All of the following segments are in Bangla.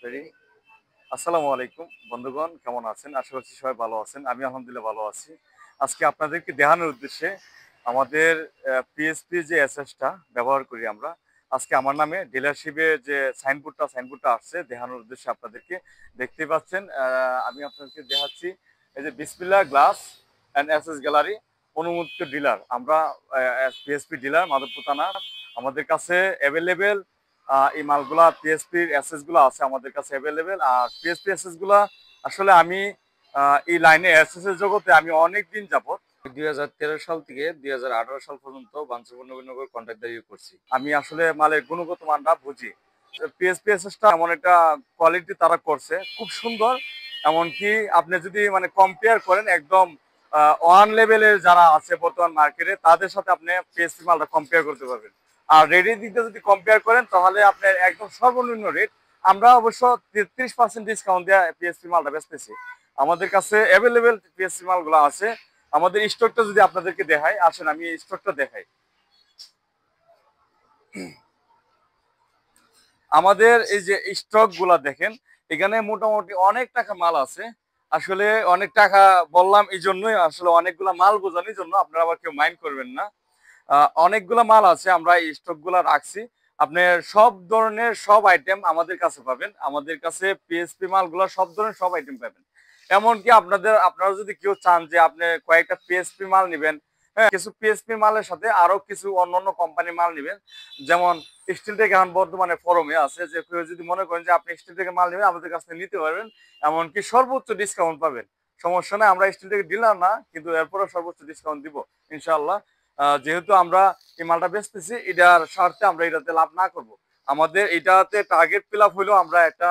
রেডি। আসসালামু আলাইকুম বন্ধুগণ, কেমন আছেন? আশা করছি সবাই ভালো আছেন। আমি আলহামদুলিল্লাহ ভালো আছি। আজকে আপনাদেরকে দেখানোর উদ্দেশ্যে আমাদের পিএসপি যে এসএসটা ব্যবহার করি আমরা, আজকে আমার নামে ডিলারশিপের যে সাইনবোর্ডটা আসছে দেখানোর উদ্দেশ্যে আপনাদেরকে। দেখতেই পাচ্ছেন, আমি আপনাদেরকে দেখাচ্ছি। এই যে বিসমিল্লাহ গ্লাস অ্যান্ড এসএস গ্যালারি অনুমোদিত ডিলার আমরা, পিএসপি ডিলার মাধবপুর থানা। আমাদের কাছে অ্যাভেলেবেল এই মালগুলা পিএসপির অ্যাসেস গুলো আছে আমাদের কাছে অ্যাভেলেবেল। আর পিএসপি অ্যাসেস গুলা আসলে আমি এই লাইনে অ্যাসেস এর জগতে আমি অনেক দিন যাবত 2013 সাল থেকে 2018 সাল পর্যন্ত বাঞ্ছাপুর নবীনগর কন্ট্রাক্টদারি করছি। আমি আসলে মালের গুণগত মানটা বুঝি। পিএসপি অ্যাসেসটা এমন একটা কোয়ালিটি তারা করছে, খুব সুন্দর। এমনকি আপনি যদি মানে কম্পেয়ার করেন একদম ওয়ান লেভেলের যারা আছে বর্তমান মার্কেটে তাদের সাথে আপনি পিএসপি মালটা কম্পেয়ার করতে পারবেন। আর রেটের দিক দিয়ে যদি কম্পেয়ার করেন তাহলে আপনার একদম সর্বনিম্ন রেট। আমরা অবশ্য 33% ডিসকাউন্ট দিয়ে পিএসপি মালটা বেচতেছি। আমাদের কাছে অ্যাভেলেবেল পিএসপি মালগুলো আছে। আমাদের স্টকটা যদি আপনাদেরকে দেখাই, আসেন আমি স্টকটা দেখাই। আমাদের এই যে স্টক গুলা দেখেন, এখানে মোটামুটি অনেক টাকা মাল আছে। আসলে অনেক টাকা বললাম এই জন্যই, আসলে অনেকগুলা মাল বোঝানোর জন্য, আপনারা আবার কেউ মাইন্ড করবেন না। অনেকগুলো মাল আছে, আমরা এই স্টক গুলা রাখছি। আপনার সব ধরনের সব আইটেম আমাদের কাছে পাবেন। আমাদের কাছে পিএসপি মালগুলো সব ধরনের সব আইটেম পাবেন। এমনকি আপনারা যদি কেউ চান যে আপনি কয়েকটা পিএসপি মাল নেবেন, হ্যাঁ, কিছু পিএসপি মালের সাথে আরো কিছু অন্যান্য কোম্পানির মাল নেবেন। যেমন স্টিল টেক এখন বর্তমানে ফরমে আছে, যে কেউ যদি মনে করেন যে আপনি স্টিল টেকের মাল নেবেন আমাদের কাছ থেকে নিতে পারবেন। এমনকি সর্বোচ্চ ডিসকাউন্ট পাবেন। সমস্যা নাই, আমরা স্টিল টেকের ডিলার না, কিন্তু এরপরে সর্বোচ্চ ডিসকাউন্ট দিব ইনশাআল্লাহ। যেহেতু আমরা এই মালটা বেচতেছি, এটার স্বার্থে আমরা এটাতে লাভ না করব। আমাদের এটাতে টার্গেট ফিল আপ হইলেও আমরা একটা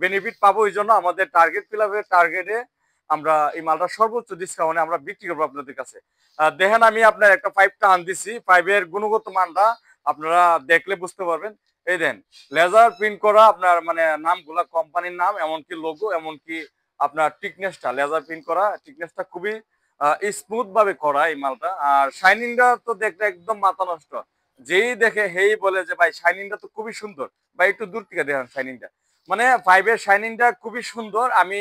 বেনিফিট পাবো। এই জন্য আমাদের টার্গেট ফিল আপের টার্গেটে আমরা এই মালটা সর্বোচ্চ ডিসকাউন্টে আমরা বিক্রি করবো আপনাদের কাছে। দেখেন, আমি আপনার একটা পাইপটা আন দিছি। পাইপের গুণগত মানটা আপনারা দেখলে বুঝতে পারবেন। এই দেন, লেজার প্রিন্ট করা আপনার মানে নামগুলা, কোম্পানির নাম, এমনকি লোগো, এমনকি আপনার টিকনেসটা, লেজার প্রিন্ট করা টিকনেসটা খুবই স্মুথ ভাবে করা এই মালটা। আর শাইনিংটা তো দেখলে একদম মাথা নষ্ট। যেই দেখে হেই বলে যে ভাই শাইনিংটা তো খুবই সুন্দর। ভাই একটু দূর থেকে দেখেন শাইনিংটা, মানে পাইপের শাইনিংটা খুবই সুন্দর। আমি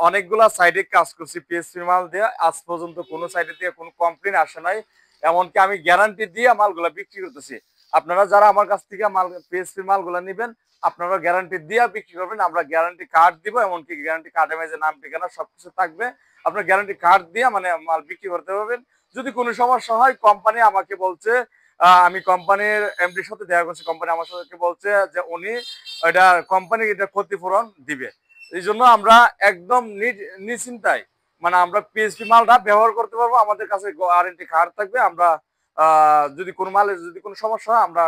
অনেকগুলা সাইডে কাজ করছি পিএসপি মাল দিয়ে, আজ পর্যন্ত কোনো সাইডে দিয়ে কোনো কমপ্লেন আসে নাই। এমনকি আমি গ্যারান্টি দিয়ে মালগুলা বিক্রি করতেছি। আপনারা যারা আমার কাছ থেকে মাল পিএসপি মালগুলা নেবেন, আপনারা গ্যারান্টি দিয়ে বিক্রি করবেন। আমরা গ্যারান্টি কার্ড দিব, এমনকি গ্যারান্টি কার্ডের মাঝে নাম ঠিকানা সবকিছু থাকবে। আপনার গ্যারান্টি কার্ড দিয়ে মানে মাল বিক্রি করতে পারবেন। যদি কোনো সমস্যা হয়, কোম্পানি আমাকে বলছে, আমি কোম্পানির এমডির সাথে দেখা করছি, কোম্পানি আমার সাথে বলছে যে উনি এটা কোম্পানি এটা ক্ষতিপূরণ দিবে। এই জন্য আমরা একদম নিশ্চিন্তায় মানে আমরা পিএসপি মালটা ব্যবহার করতে পারবো। আমাদের কাছে ওয়ারেন্টি কার্ড থাকবে। আমরা যদি কোনো মালে যদি কোনো সমস্যা হয়, আমরা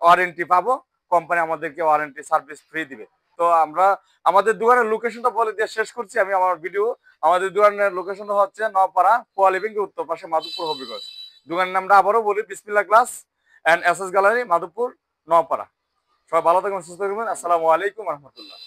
ওয়ারেন্টি পাবো। কোম্পানি আমাদেরকে ওয়ারেন্টি সার্ভিস ফ্রি দিবে। তো আমরা আমাদের দোকানের লোকেশনটা বলে দিয়ে শেষ করছি আমি আমার ভিডিও। আমাদের দোকানের লোকেশনটা হচ্ছে নওপাড়া কোয়ালিবিং উত্তর পাশে, মাধবপুর হবিগঞ্জ। দোকানের নামটা আবারও বলি, বিসমিল্লাহ glass and SS gallery, Madhabpur, Naopara. সবাই ভালো থাকবেন, সুস্থ থাকবেন। আসসালামু আলাইকুম রহমতুল্লাহ।